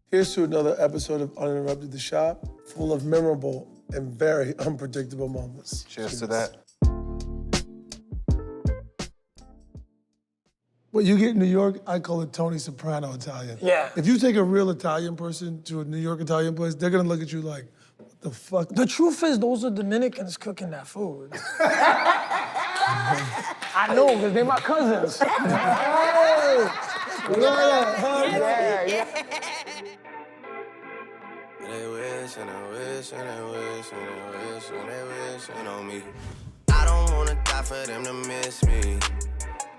Here's to another episode of Uninterrupted The Shop, full of memorable and very unpredictable moments. Cheers to that. What you get in New York, I call it Tony Soprano Italian. Yeah. If you take a real Italian person to a New York Italian place, they're gonna look at you like, what the fuck? The truth is, those are Dominicans cooking that food. I know, because they're my cousins. They wish and they wish and they wish and they wish and they wishing on me. I don't wanna die for them to miss me.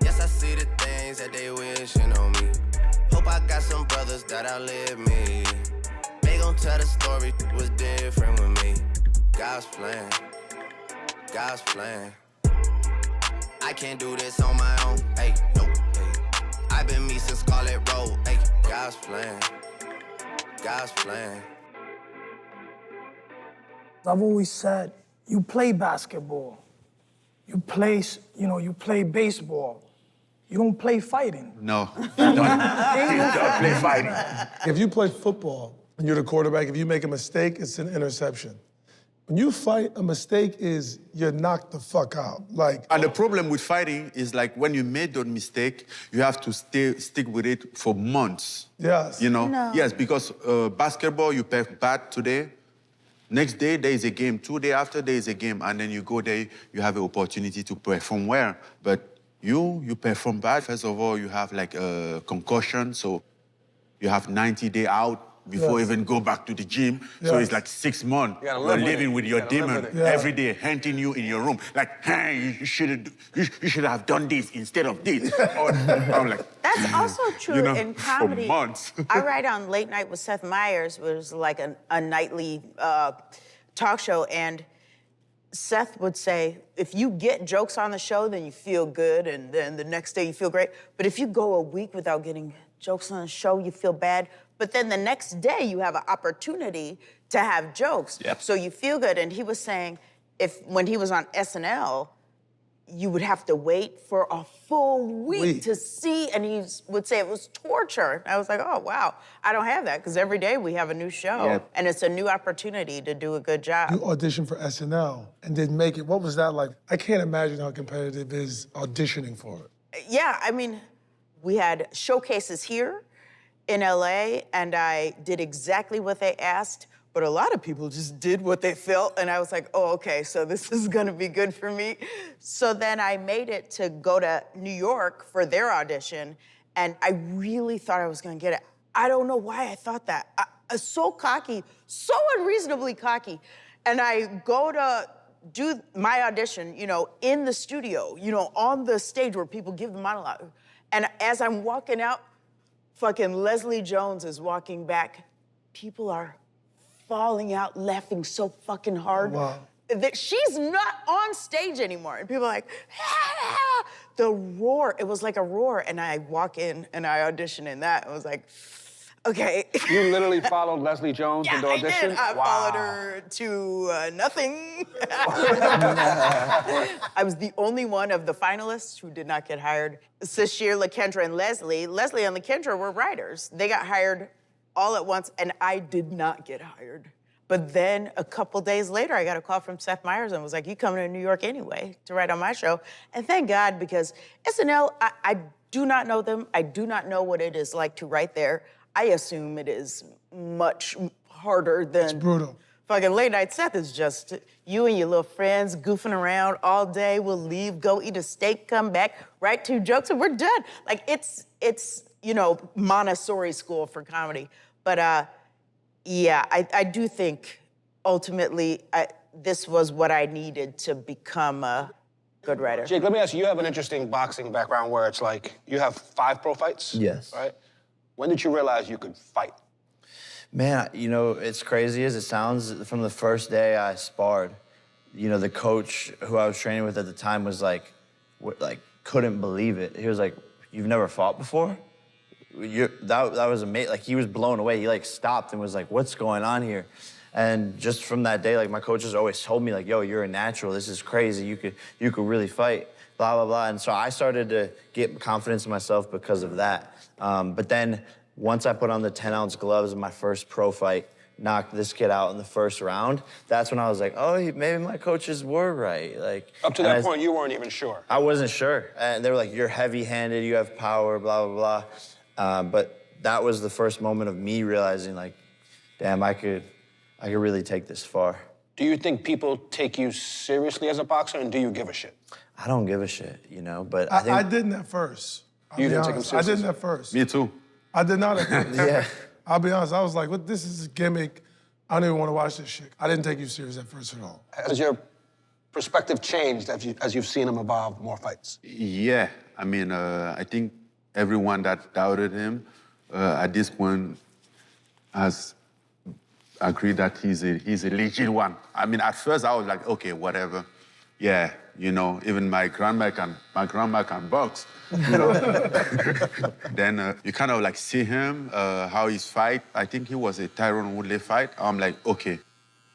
Yes, I see the things that they wishing on me. Hope I got some brothers that outlive me. They gon' tell the story was different with me. God's plan, God's plan. I can't do this on my own, hey, no, hey. I've been me since Scarlet Road, hey. God's plan, God's plan. I've always said, you play basketball, you play baseball. You don't play fighting. No, don't play fighting. If you play football and you're the quarterback, if you make a mistake, it's an interception. When you fight, a mistake is you're knocked the fuck out. And the problem with fighting is like when you made that mistake, you have to stick with it for months. Yes. You know? No. Yes, because basketball, you play bad today. Next day, there is a game. 2 days after, there is a game. And then you go there, you have an opportunity to perform well. But you perform bad. First of all, you have like a concussion. So you have 90 days out before even go back to the gym. So it's like 6 months. gotta You're live with living it. with You your gotta live demon with it. Yeah. every day, hunting you in your room. Like, hey, you should have done this instead of this. Or, I'm like, That's also true you know, in for comedy. months. I write on Late Night with Seth Meyers, which was like a nightly talk show, and Seth would say, if you get jokes on the show, then you feel good, and then the next day you feel great. But if you go a week without getting jokes on the show, you feel bad. But then the next day you have an opportunity to have jokes. Yep. So you feel good. And he was saying, when he was on SNL, you would have to wait for a full week to see, and he would say it was torture. I was like, oh, wow, I don't have that, because every day we have a new show, and it's a new opportunity to do a good job. You auditioned for SNL and didn't make it. What was that like? I can't imagine how competitive it is auditioning for it. Yeah, I mean, we had showcases here in LA, and I did exactly what they asked, but a lot of people just did what they felt, and I was like, oh, okay, so this is gonna be good for me. So then I made it to go to New York for their audition, and I really thought I was gonna get it. I don't know why I thought that. I was so cocky, so unreasonably cocky. And I go to do my audition, in the studio, on the stage where people give the monologue. And as I'm walking out, fucking Leslie Jones is walking back. People are falling out laughing so fucking hard that she's not on stage anymore. And people are like, ah! The roar, it was like a roar. And I walk in and I audition in that. I was like, okay. You literally followed Leslie Jones in the audition? I did. I Wow. followed her to nothing. I was the only one of the finalists who did not get hired. Sashir, LaKendra, and Leslie. Leslie and LaKendra were writers. They got hired all at once, and I did not get hired. But then a couple days later, I got a call from Seth Meyers and was like, you coming to New York anyway to write on my show? And thank God, because SNL, I do not know them. I do not know what it is like to write there. I assume it is much harder than... It's brutal. Fucking Late Night Seth is just you and your little friends goofing around all day. We'll leave, go eat a steak, come back, write 2 jokes, and we're done. Like, it's Montessori school for comedy. But, yeah, I do think, ultimately, this was what I needed to become a good writer. Jake, let me ask you, you have an interesting boxing background where it's like, you have 5 pro fights? Yes. Right? When did you realize you could fight? Man, it's crazy as it sounds, from the first day I sparred, the coach who I was training with at the time was like couldn't believe it. He was like, you've never fought before? That was amazing. Like, he was blown away. He stopped and was like, what's going on here? And just from that day, my coaches always told me, yo, you're a natural. This is crazy. You could really fight. blah, blah, blah. And so I started to get confidence in myself because of that. But then once I put on the 10-ounce gloves in my first pro fight, knocked this kid out in the first round, that's when I was like, oh, maybe my coaches were right. Like, Up to that point, you weren't even sure. I wasn't sure. And they were like, you're heavy-handed, you have power, blah, blah, blah. But that was the first moment of me realizing, like, damn, I could really take this far. Do you think people take you seriously as a boxer, and do you give a shit? I don't give a shit, you know, but I think... I didn't at first. You didn't take him I seriously? didn't at first. Me too. I did not at first. Yeah. I'll be honest, I was like, what, this is a gimmick. I don't even want to watch this shit. I didn't take you serious at first at all. Has your perspective changed as you've seen him evolve more fights? Yeah, I mean, I think everyone that doubted him at this point has agreed that he's a legit one. I mean, at first I was like, okay, whatever. Yeah, you know, even my grandma can box. You know? Then you kind of like see him, how he's fight. I think he was a Tyron Woodley fight. I'm like, okay,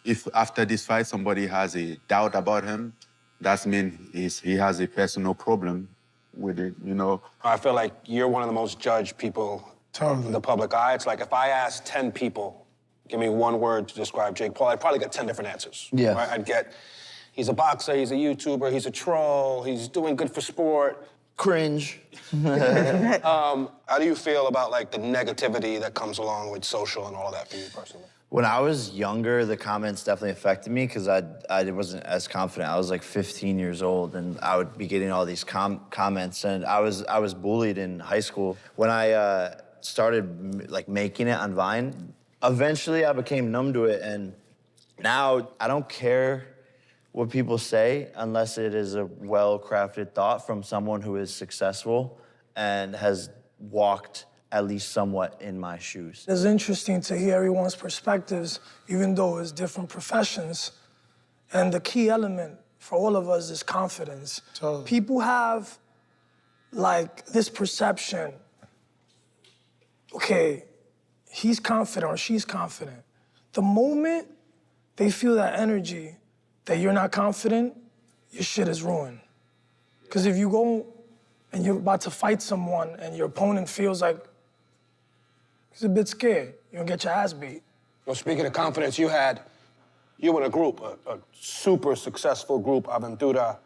if after this fight somebody has a doubt about him, that means he has a personal problem with it, you know? I feel like you're one of the most judged people in the public eye. It's like if I asked 10 people, give me one word to describe Jake Paul, I'd probably get 10 different answers. Yeah. Right? I'd get, he's a boxer, he's a YouTuber, he's a troll, he's doing good for sport. Cringe. How do you feel about like the negativity that comes along with social and all of that for you personally? When I was younger, the comments definitely affected me because I wasn't as confident. I was like 15 years old, and I would be getting all these comments, and I was bullied in high school. When I started like making it on Vine, eventually I became numb to it, and now I don't care what people say unless it is a well-crafted thought from someone who is successful and has walked at least somewhat in my shoes. It's interesting to hear everyone's perspectives, even though it's different professions. And the key element for all of us is confidence. Totally. People have like this perception, okay, he's confident or she's confident. The moment they feel that energy that you're not confident, your shit is ruined. Because if you go and you're about to fight someone and your opponent feels like he's a bit scared, you're gonna get your ass beat. Well, speaking of confidence, you were in a group, a super successful group, Aventura.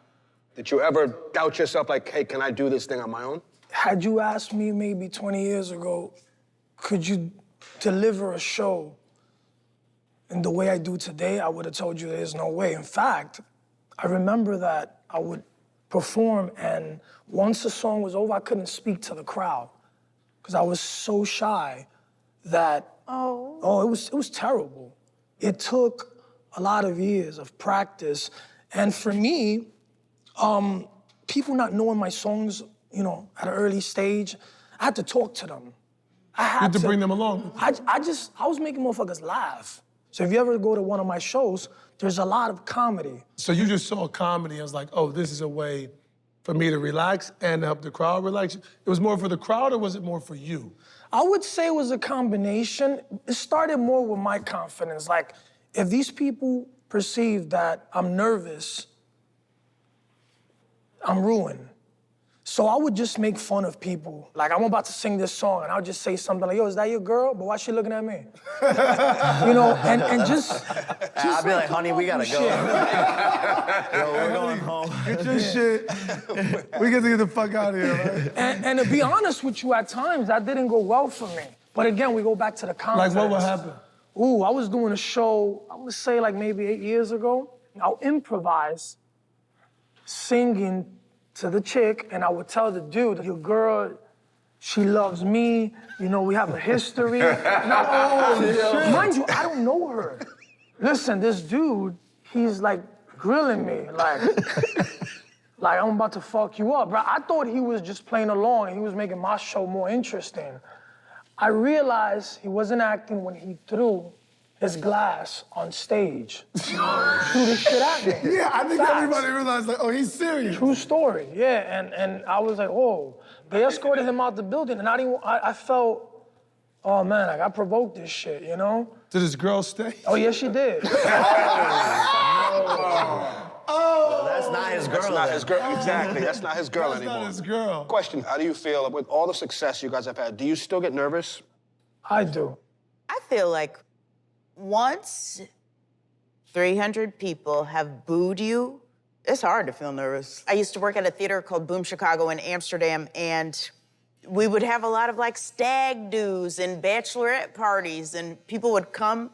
Did you ever doubt yourself like, hey, can I do this thing on my own? Had you asked me maybe 20 years ago, could you deliver a show in the way I do today, I would have told you there's no way. In fact, I remember that I would perform, and once the song was over, I couldn't speak to the crowd because I was so shy that, it was terrible. It took a lot of years of practice. And for me, people not knowing my songs, you know, at an early stage, I had to talk to them. I had to bring them along. I was making motherfuckers laugh. So if you ever go to one of my shows, there's a lot of comedy. So you just saw comedy and was like, oh, this is a way for me to relax and help the crowd relax. It was more for the crowd, or was it more for you? I would say it was a combination. It started more with my confidence. Like, if these people perceive that I'm nervous, I'm ruined. So I would just make fun of people. Like, I'm about to sing this song, and I'll just say something like, yo, is that your girl? But why she looking at me? You know, and just I'd be like, honey, we gotta go. Yo, we're going home. Get your shit. We get to get the fuck out of here, right? And to be honest with you, at times, that didn't go well for me. But again, we go back to the confidence. Like, what would happen? Ooh, I was doing a show, I would say like maybe 8 years ago. I'll improvise singing to the chick, and I would tell the dude, your girl, she loves me, you know, we have a history. Mind you, I don't know her. Listen, this dude, he's like grilling me, like I'm about to fuck you up, bro. I thought he was just playing along and he was making my show more interesting. I realized he wasn't acting when he threw his glass on stage. Threw this shit at me. Yeah, I think Facts. everybody realized, like, oh, he's serious. True story, yeah, and I was like, oh. They escorted him out the building, and I felt, oh man, like I provoked this shit, you know? Did this girl stay? Oh yeah, she did. Oh! That's not his girl. That's not then. his girl. Exactly. That's not his girl That's anymore. not his girl. Question: how do you feel with all the success you guys have had? Do you still get nervous? I do. I feel like once 300 people have booed you, it's hard to feel nervous. I used to work at a theater called Boom Chicago in Amsterdam, and we would have a lot of like stag do's and bachelorette parties, and people would come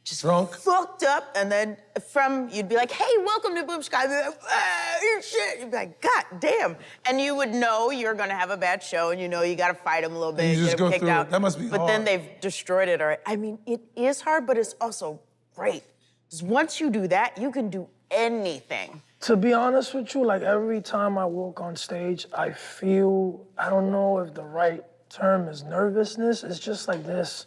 just Drunk? fucked up, and then you'd be like, hey, welcome to Boom Chicago. You'd be like, ah, you shit. You'd be like, God damn. And you would know you're gonna have a bad show, and you know you gotta fight them a little bit, And you just get 'em go kicked through it. out. That must be But then hard. they've destroyed it already. I mean, it is hard, but it's also great. Because once you do that, you can do anything. To be honest with you, like every time I walk on stage, I feel, I don't know if the right term is nervousness. It's just like this.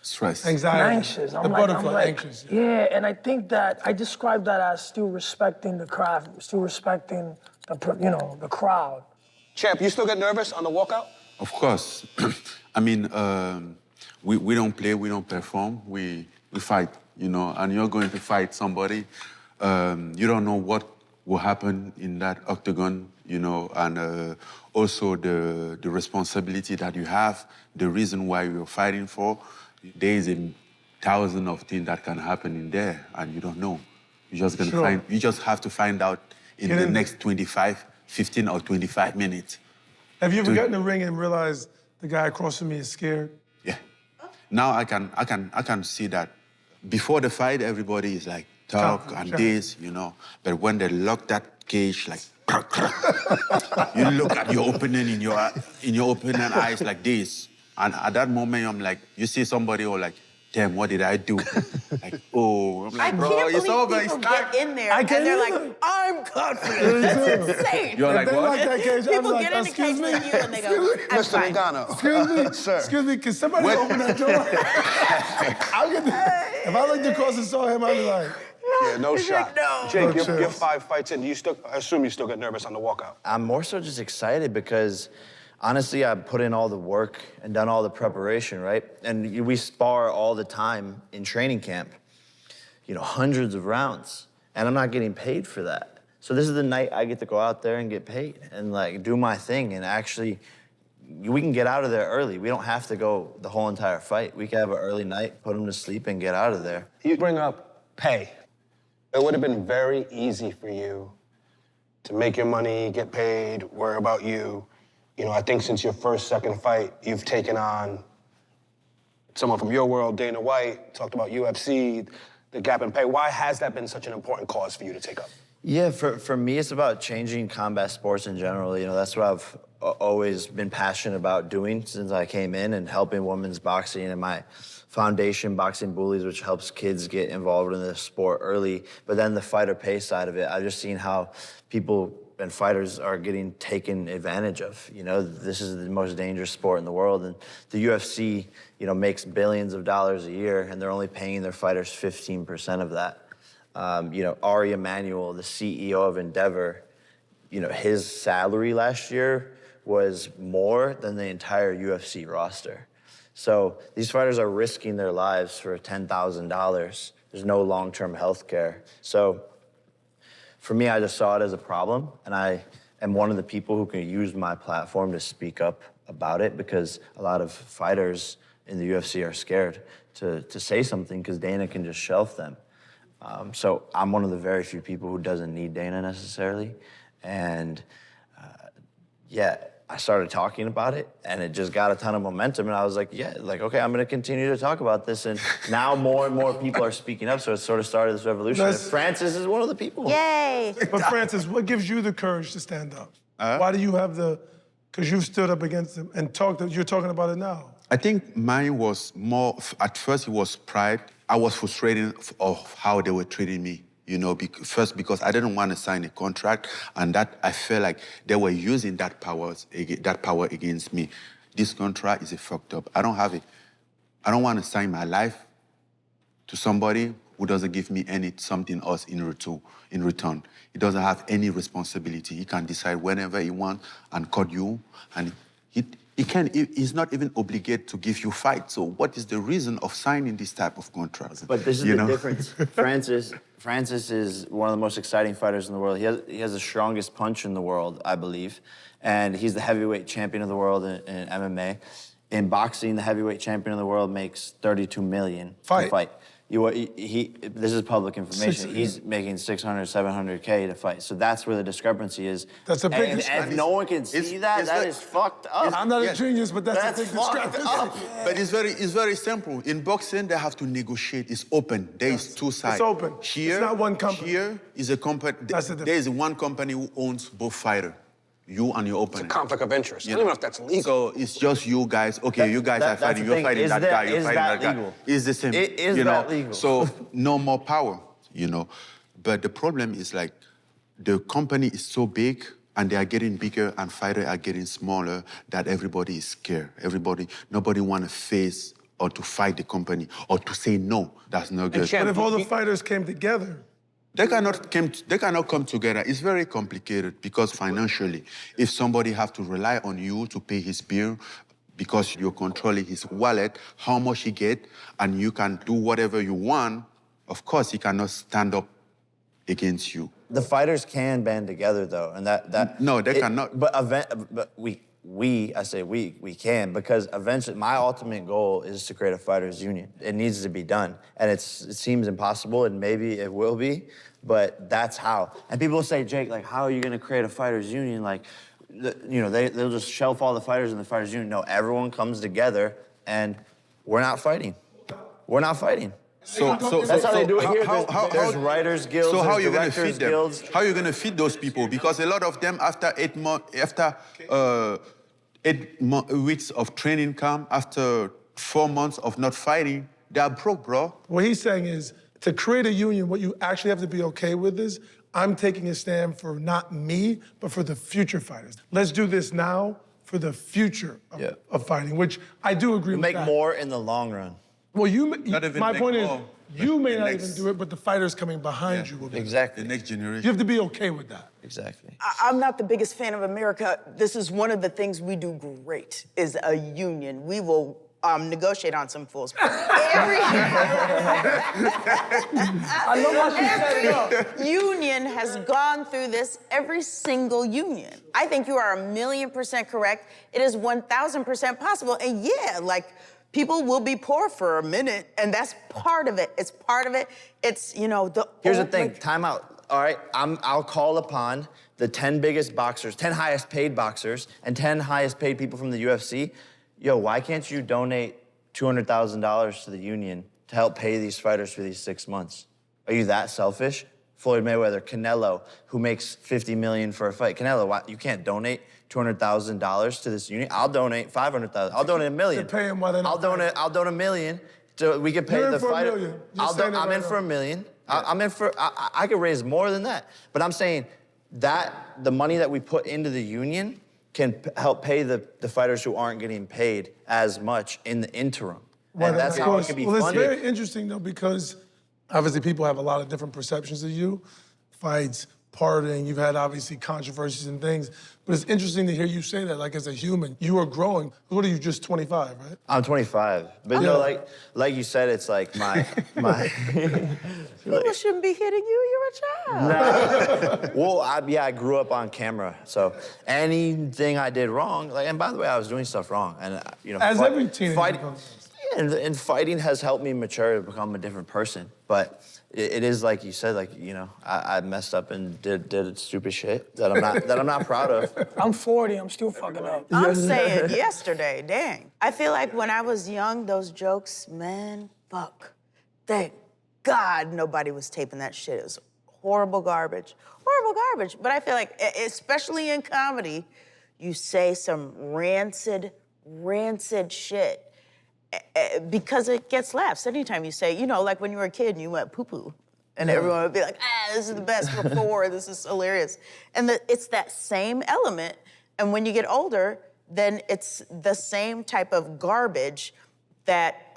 Stress. Anxiety. I'm anxious. The butterfly, anxious. Yeah, and I think that I describe that as still respecting the craft, still respecting the crowd. Champ, you still get nervous on the walkout? Of course. I mean, we don't play, we don't perform, we fight, you know, and you're going to fight somebody. You don't know what will happen in that octagon, you know, and also the responsibility that you have, the reason why you're fighting for. There is 1,000 of things that can happen in there, and you don't know. You're just gonna Sure. you just have to find out in Get the in next 15 or 25 minutes. Have you ever gotten in the ring and realized the guy across from me is scared? Yeah. Now I can see that. Before the fight, everybody is like talk Calm, and sure. this, you know. But when they lock that cage, like you look at your opening in your opening eyes like this, and at that moment I'm like, you see somebody or like, damn, what did I do? Like, oh, I'm I like, bro, can't it's over. believe It's people time. get in there I and can't they're either. like, I'm confident. That's insane. You're like, They what? like that cage. I'm People like, get in the excuse cage me? with you and they go, I'm Mr. fine. Logano. Excuse me, Sir. excuse me, can somebody open that door? I'll get the, if I looked across and saw him, I'd be like, Yeah, no He's shot. like, no. Jake, No you're chance. 5 fights in. I assume you still get nervous on the walkout. I'm more so just excited because honestly, I put in all the work and done all the preparation, right? And we spar all the time in training camp, you know, hundreds of rounds, and I'm not getting paid for that. So this is the night I get to go out there and get paid and like do my thing, and actually, we can get out of there early. We don't have to go the whole entire fight. We can have an early night, put them to sleep, and get out of there. You bring up pay. It would have been very easy for you to make your money, get paid, worry about you. You know, I think since your first, second fight, you've taken on someone from your world, Dana White, talked about UFC, the gap in pay. Why has that been such an important cause for you to take up? Yeah, for me, it's about changing combat sports in general. You know, that's what I've always been passionate about doing since I came in, and helping women's boxing and my foundation, Boxing Bullies, which helps kids get involved in the sport early. But then the fighter pay side of it, I've just seen how people and fighters are getting taken advantage of. You know, this is the most dangerous sport in the world, and the UFC, you know, makes billions of dollars a year, and they're only paying their fighters 15% of that. You know, Ari Emanuel, the CEO of Endeavor, you know, his salary last year was more than the entire UFC roster. So these fighters are risking their lives for $10,000. There's no long-term health care. So for me, I just saw it as a problem, and I am one of the people who can use my platform to speak up about it, because a lot of fighters in the UFC are scared to say something because Dana can just shelf them. So I'm one of the very few people who doesn't need Dana necessarily. And yeah, I started talking about it, and it just got a ton of momentum, and I was like, yeah, like, okay, I'm gonna continue to talk about this, and now more and more people are speaking up, so it sort of started this revolution. And Let's- Francis is one of the people. Yay. but Francis, what gives you the courage to stand up? Why do you have because you've stood up against them and you're talking about it now. I think mine was more, at first it was pride. I was frustrated of how they were treating me, you know, first because I didn't want to sign a contract, and that I felt like they were using that power against me. This contract is fucked up. I don't have it. I don't want to sign my life to somebody who doesn't give me something else in return. He doesn't have any responsibility. He can decide whenever he wants and cut you, and he's not even obligated to give you fight. So what is the reason of signing this type of contract? But this is the difference. Francis is one of the most exciting fighters in the world. He has the strongest punch in the world, I believe. And he's the heavyweight champion of the world in MMA. In boxing, the heavyweight champion of the world makes $32 million to fight. This is public information. He's making 600, 700K to fight. So that's where the discrepancy is. That's a big And if no one can see that, that is fucked up. I'm not a genius, but that's a big discrepancy. But it's very simple. In boxing, they have to negotiate. It's open. There is two sides. It's open. Here, it's not one company. Here is a company. There is one company who owns both fighters. You and your opponent. It's a conflict of interest. I don't even know if that's legal. So it's just you guys. Okay, you guys are fighting. You're fighting that guy. You're fighting that guy. It's the same. Is that legal? So no more power. But the problem is like the company is so big and they are getting bigger and fighters are getting smaller that everybody is scared. Nobody want to face or to fight the company or to say no. That's not good. But if all the fighters came together. They cannot come together. It's very complicated because financially, if somebody have to rely on you to pay his bill because you're controlling his wallet, how much he get, and you can do whatever you want, of course he cannot stand up against you. The fighters can band together though, and that No, they cannot. But we can, because eventually my ultimate goal is to create a fighters union. It needs to be done, and it seems impossible, and maybe it will be, but that's how. And people say, Jake, like, how are you gonna create a fighters union? Like, they'll just shelf all the fighters in the fighters union. No, everyone comes together, and we're not fighting. We're not fighting. So that's how they do it here. There's writers guilds, so how are you going to directors feed them? guilds. How are you going to feed those people? Because a lot of them, after 8 weeks of training camp, after 4 months of not fighting, they are broke, bro. What he's saying is, to create a union, what you actually have to be okay with is, I'm taking a stand for not me, but for the future fighters. Let's do this now for the future of fighting, which I do agree with Make that. more in the long run. Well, my make point is, more, you may the not next- even do it, but the fighters coming behind you will do it. Exactly. The next generation. You have to be okay with that. Exactly. I'm not the biggest fan of America. This is one of the things we do great, is a union. We will negotiate on some fools. I love how she set it up. Union has gone through this, every single union. I think you are 1,000,000% correct. It is 1,000% possible. And yeah, like, people will be poor for a minute, and that's part of it. It's part of it. It's, Here's the thing, time out. All right, I'll call upon the 10 biggest boxers, 10 highest paid boxers, and 10 highest paid people from the UFC. Yo, why can't you donate $200,000 to the union to help pay these fighters for these 6 months? Are you that selfish? Floyd Mayweather, Canelo, who makes $50 million for a fight. Canelo, why, you can't donate $200,000 to this union? I'll donate $500,000. I'll donate $1 million. They're paying while they're not fighting. I'll donate $1 million so we can pay You're in the for $1 fighter. million. You're saying it I'm right in for now. $1 million. I'm in for. I could raise more than that. But I'm saying that the money that we put into the union can help pay the fighters who aren't getting paid as much in the interim. And that's how it can be Well, it's funded. very interesting, though, because obviously people have a lot of different perceptions of you. Fights, partying, you've had obviously controversies and things. But it's interesting to hear you say that, like as a human, you are growing. What are you, just 25, right? I'm 25, but like you said, it's like my. People shouldn't be hitting you. You're a child. Well, I grew up on camera, so anything I did wrong, and by the way, I was doing stuff wrong, and As every teenager fighting, becomes. and fighting has helped me mature to become a different person. But it is like you said, I messed up and did stupid shit that I'm not proud of. I'm 40, I'm still fucking up. I'm saying yesterday, dang. I feel like when I was young, those jokes, man, fuck. Thank God nobody was taping that shit. It was horrible garbage. Horrible garbage. But I feel like, especially in comedy, you say some rancid shit because it gets laughs. Anytime you say, like when you were a kid and you went poo-poo, and everyone would be like, this is the best before, this is hilarious. And it's that same element. And when you get older, then it's the same type of garbage that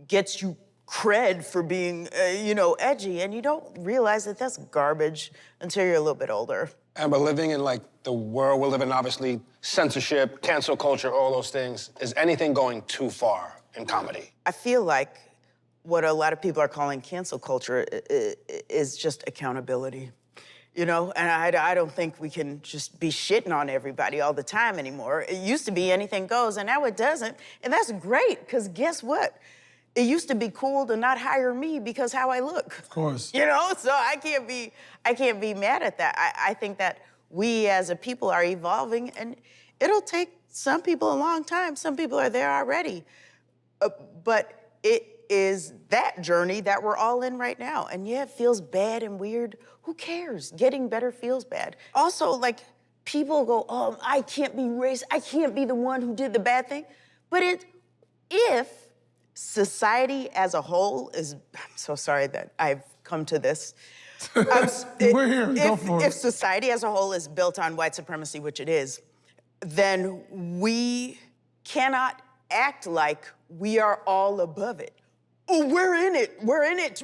gets you cred for being, edgy. And you don't realize that that's garbage until you're a little bit older. And but living in like the world we're living in, obviously, censorship, cancel culture, all those things, is anything going too far in comedy? I feel like what a lot of people are calling cancel culture is just accountability. You know, and I don't think we can just be shitting on everybody all the time anymore. It used to be anything goes, and now it doesn't. And that's great, because guess what? It used to be cool to not hire me because how I look. Of course. You know, so I can't be mad at that. I think that we as a people are evolving, and it'll take some people a long time. Some people are there already. But it is that journey that we're all in right now. And yeah, it feels bad and weird. Who cares? Getting better feels bad. Also, like, people go, oh, I can't be racist. I can't be the one who did the bad thing. But if society as a whole is, I'm so sorry that I've come to this. We're here, go for it. If society as a whole is built on white supremacy, which it is, then we cannot act like we are all above it. Oh, we're in it. We're in it.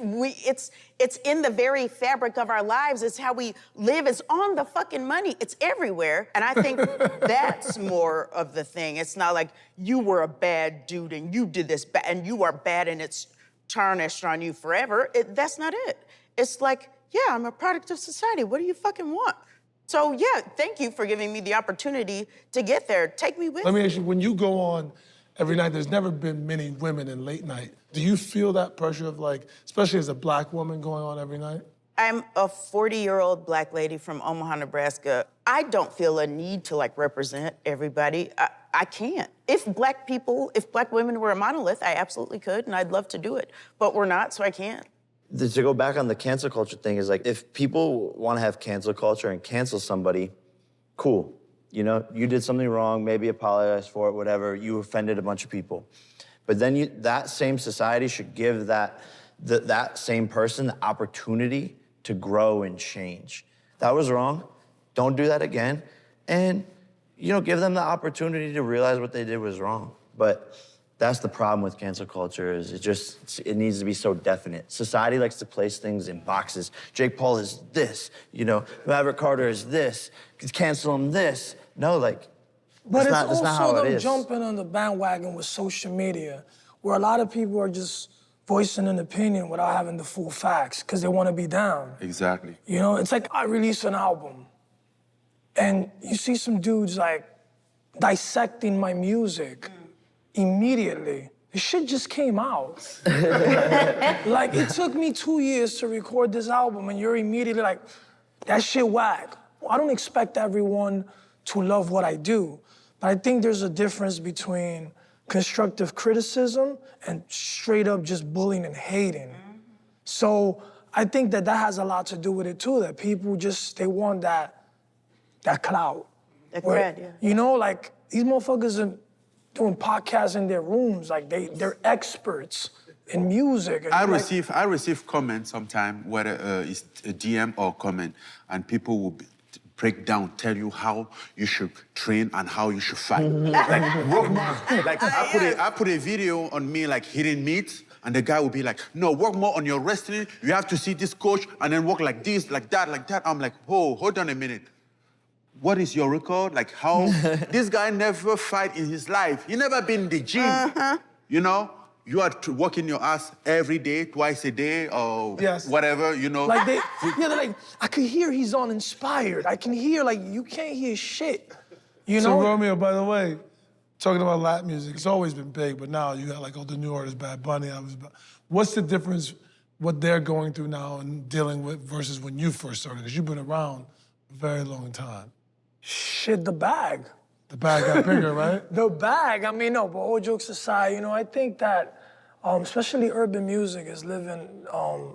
It's in the very fabric of our lives. It's how we live. It's on the fucking money. It's everywhere. And I think that's more of the thing. It's not like you were a bad dude and you did this bad and you are bad and it's tarnished on you forever. That's not it. It's like, yeah, I'm a product of society. What do you fucking want? So yeah, thank you for giving me the opportunity to get there. Take me with you. Let me ask you, when you go on every night, there's never been many women in late night. Do you feel that pressure of like, especially as a black woman going on every night? I'm a 40-year-old black lady from Omaha, Nebraska. I don't feel a need to like represent everybody. I can't. If black women were a monolith, I absolutely could, and I'd love to do it. But we're not, so I can't. To go back on the cancel culture thing is like, if people want to have cancel culture and cancel somebody, cool. You know, you did something wrong, maybe apologize for it, whatever. You offended a bunch of people. But then that same society should give that same person the opportunity to grow and change. That was wrong. Don't do that again. And, you know, give them the opportunity to realize what they did was wrong. But that's the problem with cancel culture is it needs to be so definite. Society likes to place things in boxes. Jake Paul is this, you know, Maverick Carter is this, cancel him this. No, like, but it's that's not how also it them is. jumping on the bandwagon with social media, where a lot of people are just voicing an opinion without having the full facts because they want to be down. Exactly. You know, it's like I release an album and you see some dudes like dissecting my music immediately. The shit just came out. Like, it took me 2 years to record this album and you're immediately like, that shit whack. Well, I don't expect everyone to love what I do, but I think there's a difference between constructive criticism and straight up just bullying and hating. So I think that has a lot to do with it too, that people they want that clout. That cred, yeah. You know, like, these motherfuckers are doing podcasts in their rooms, like they're experts in music. And I receive comments sometimes, whether it's a DM or comment, and people will break down, tell you how you should train and how you should fight. Like, work more. Like, I put a video on me, like, hitting meat, and the guy will be like, no, work more on your wrestling. You have to see this coach, and then work like this, like that, like that. I'm like, whoa, hold on a minute. What is your record? Like, how? This guy never fight in his life. He never been in the gym. You know? You are working your ass every day, twice a day, or whatever, you know? Like, they're like, I can hear he's uninspired. I can hear, like, you can't hear shit. You know? So, Romeo, by the way, talking about Latin music, it's always been big, but now you got, like, all the new artists, Bad Bunny. What's the difference, what they're going through now and dealing with versus when you first started? Because you've been around a very long time. Shit, the bag. The bag got bigger, right? The bag, I mean, no, but all jokes aside, you know, I think that especially urban music is living a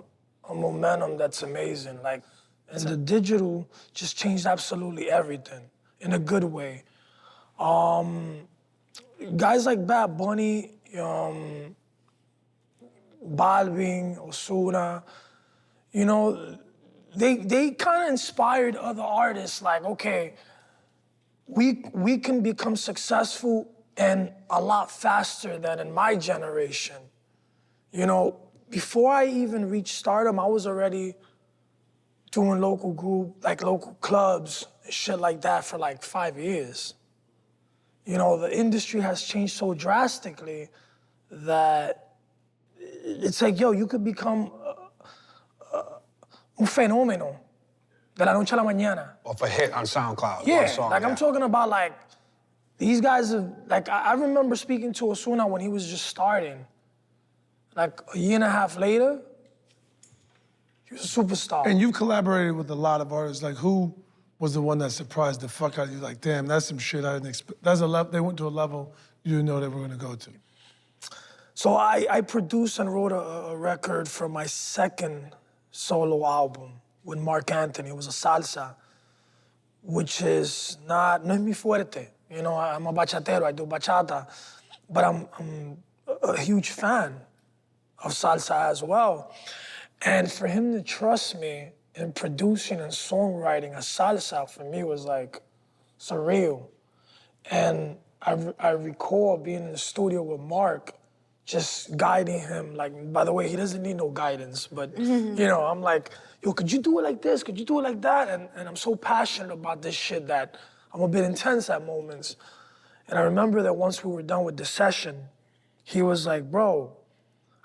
momentum that's amazing. Like, and the digital just changed absolutely everything in a good way. Guys like Bad Bunny, Balvin, Ozuna, you know, they kind of inspired other artists, like, okay, we can become successful and a lot faster than in my generation. You know, before I even reached stardom, I was already doing local group, like local clubs, and shit like that for like 5 years. You know, the industry has changed so drastically that it's like, yo, you could become un fenómeno de la noche a la mañana. Off a hit on SoundCloud. Yeah, one song, like yeah. I'm talking about like, these guys are, like I remember speaking to Ozuna when he was just starting. Like a year and a half later, he was a superstar. And you've collaborated with a lot of artists. Like, who was the one that surprised the fuck out of you? Like, damn, that's some shit I didn't expect. That's a level. They went to a level you didn't know they were gonna go to. So I produced and wrote a record for my second solo album with Mark Anthony. It was a salsa, which is no es mi fuerte. You know, I'm a bachatero, I do bachata, but I'm a huge fan of salsa as well. And for him to trust me in producing and songwriting a salsa for me was like surreal. And I recall being in the studio with Mark, just guiding him. Like, by the way, he doesn't need no guidance, but you know, I'm like, yo, could you do it like this? Could you do it like that? And I'm so passionate about this shit that I'm a bit intense at moments. And I remember that once we were done with the session, he was like, bro,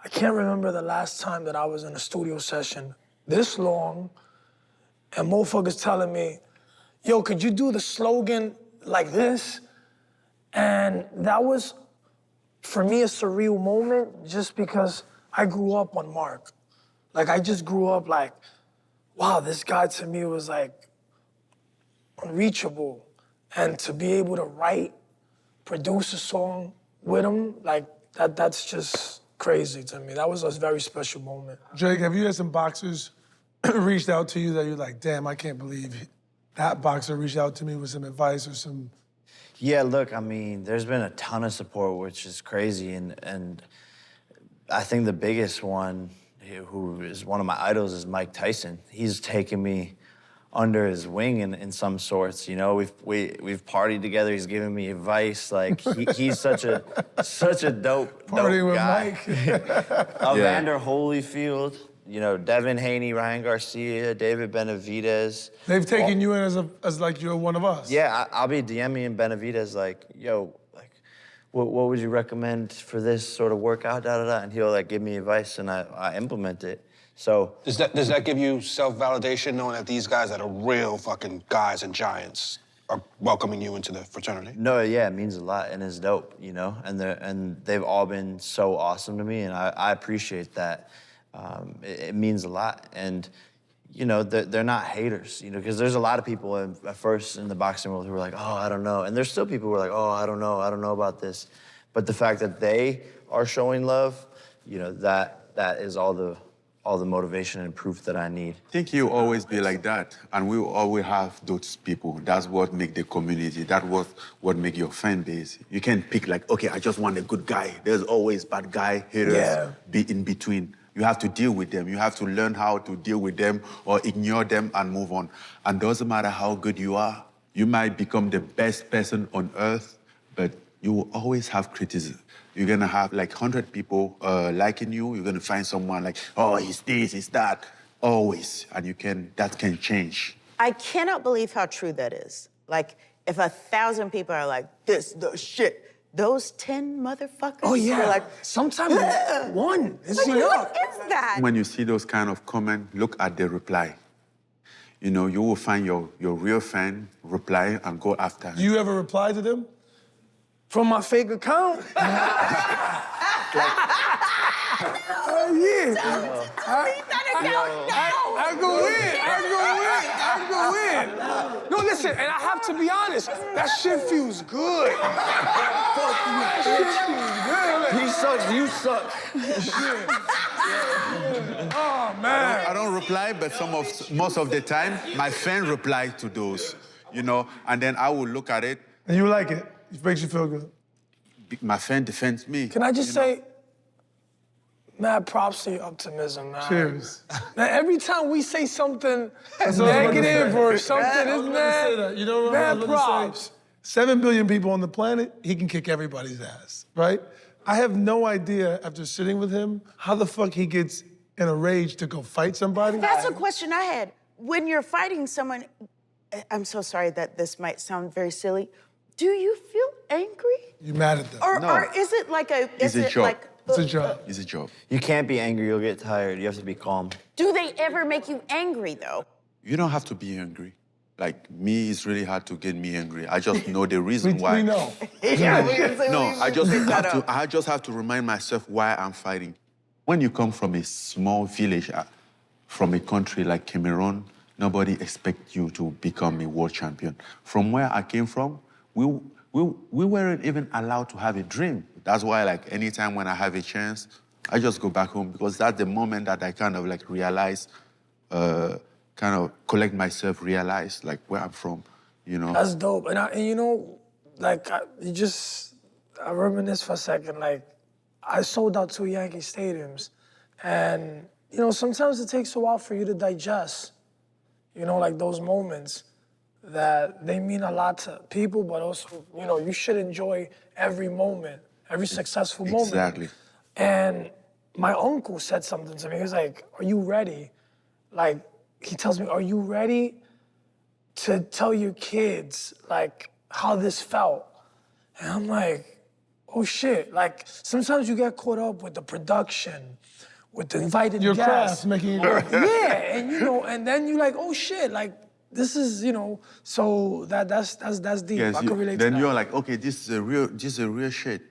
I can't remember the last time that I was in a studio session this long and motherfuckers telling me, yo, could you do the slogan like this? And that was, for me, a surreal moment just because I grew up on Mark. Like, I just grew up like, wow, this guy to me was like unreachable. And to be able to write, produce a song with him, like, that's just crazy to me. That was a very special moment. Drake, have you had some boxers reached out to you that you're like, damn, I can't believe that boxer reached out to me with some advice or some... Yeah, look, I mean, there's been a ton of support, which is crazy, and I think the biggest one, who is one of my idols, is Mike Tyson. He's taken me under his wing in some sorts. You know, we've partied together. He's given me advice. Like he's such a dope Partying with guy. Mike. Evander Holyfield, you know, Devin Haney, Ryan Garcia, David Benavidez. They've taken you in as like you're one of us. Yeah, I'll be DMing Benavidez like, yo, like, what would you recommend for this sort of workout, da-da-da, and he'll like give me advice and I implement it. So. Does that give you self-validation knowing that these guys that are real fucking guys and giants are welcoming you into the fraternity? No, yeah, it means a lot and it's dope, you know? And they've all been so awesome to me and I appreciate that. It means a lot. And, you know, they're not haters, you know, because there's a lot of people at first in the boxing world who are like, oh, I don't know. And there's still people who are like, oh, I don't know about this. But the fact that they are showing love, you know, that is all the motivation and proof that I need. I think you always be like that, and we will always have those people. That's what make the community. That's what make your fan base. You can't pick like, okay, I just want a good guy. There's always bad guy, haters, be in between. You have to deal with them. You have to learn how to deal with them or ignore them and move on. And doesn't matter how good you are. You might become the best person on earth, but you will always have criticism. You're gonna have like 100 people liking you. You're gonna find someone like, oh, he's this, he's that. Always, and that can change. I cannot believe how true that is. Like, if 1,000 people are like, this, the shit, those 10 motherfuckers are like, sometimes one is like, enough. what is that? When you see those kind of comments, look at the reply. You know, you will find your real fan, reply, and go after Do you ever reply to them? From my fake account? Delete that account now! I go in. No, listen, and I have to be honest, that shit feels good. That shit feels good. He sucks, you suck. Oh, man. I don't reply, but most of the time, my fan reply to those, you know, and then I will look at it. And you like it? It makes you feel good. My fan defends me. Can I just say, mad props to your optimism, man. Cheers. Now, every time we say something negative or something, isn't that? You know what mad I'm props. say? 7 billion people on the planet, he can kick everybody's ass, right? I have no idea, after sitting with him, how the fuck he gets in a rage to go fight somebody. That's a question I had. when you're fighting someone, I'm so sorry that this might sound very silly. Do you feel angry? You mad at them? Or is it like a? It's Is a it joke. like? It's a job. It's a job. You can't be angry, you'll get tired. You have to be calm. Do they ever make you angry though? You don't have to be angry. Like me, it's really hard to get me angry. I just know the reason why. We know. No, I just have to remind myself why I'm fighting. When you come from a small village, from a country like Cameroon, nobody expects you to become a world champion. From where I came from, we weren't even allowed to have a dream. That's why, like, anytime when I have a chance, I just go back home because that's the moment that I kind of like realize, kind of collect myself, realize like where I'm from, you know. That's dope. And you know, like, I reminisce for a second. Like, I sold out 2 Yankee stadiums. And, you know, sometimes it takes a while for you to digest, you know, like those moments that they mean a lot to people, but also, you know, you should enjoy every moment, every successful moment. Exactly. And my uncle said something to me. He was like, "Are you ready?" Like, he tells me, "Are you ready to tell your kids, like, how this felt?" And I'm like, oh shit. Like, sometimes you get caught up with the production, with the invited Your guests. craft making you work. Yeah, and you know, and then you're like, oh shit, like, this is, you know, so that's deep. Yes, I can relate to then that. you're like, okay, this is a real shit.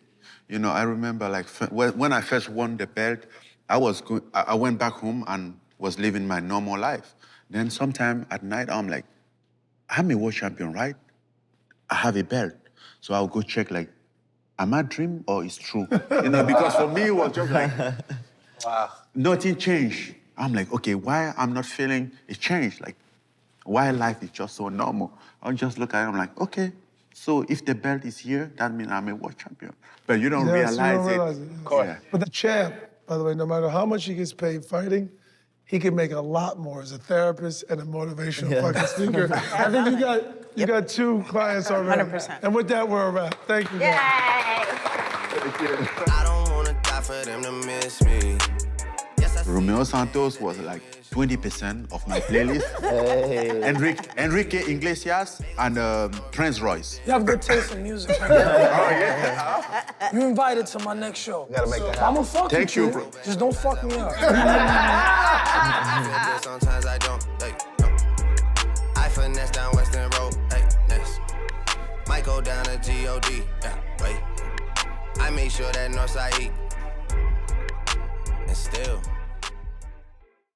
You know, I remember like when I first won the belt, I went back home and was living my normal life. Then sometime at night, I'm like, I'm a world champion, right? I have a belt. So I'll go check like, am I dream or it's true? You know, because for me, it was just like, wow, nothing changed. I'm like, okay, why I'm not feeling a change? Like, why life is just so normal? I'll just look at it, I'm like, okay, so if the belt is here, that means I'm a world champion. But you don't Yes, you realize don't it. realize it. Of course. Yeah. But the champ, by the way, no matter how much he gets paid fighting, he can make a lot more as a therapist and a motivational fucking speaker. I think you got 2 clients already. 100%. And with that, we're a wrap. Thank you. guys. I don't wanna die for them to miss me. Yes, I see Romeo Santos was like 20% of my playlist. Enrique Iglesias and Prince Royce. You have good taste in music. You invited to my next show. Gotta make that I'm gonna fuck Thank with you, you. bro. Just don't fuck me up. I feel good, sometimes I don't. Hey, no. I finesse down Western Road. Hey, next. Might go down to G.O.D. Yeah, wait. I make sure that Northside eat. And still.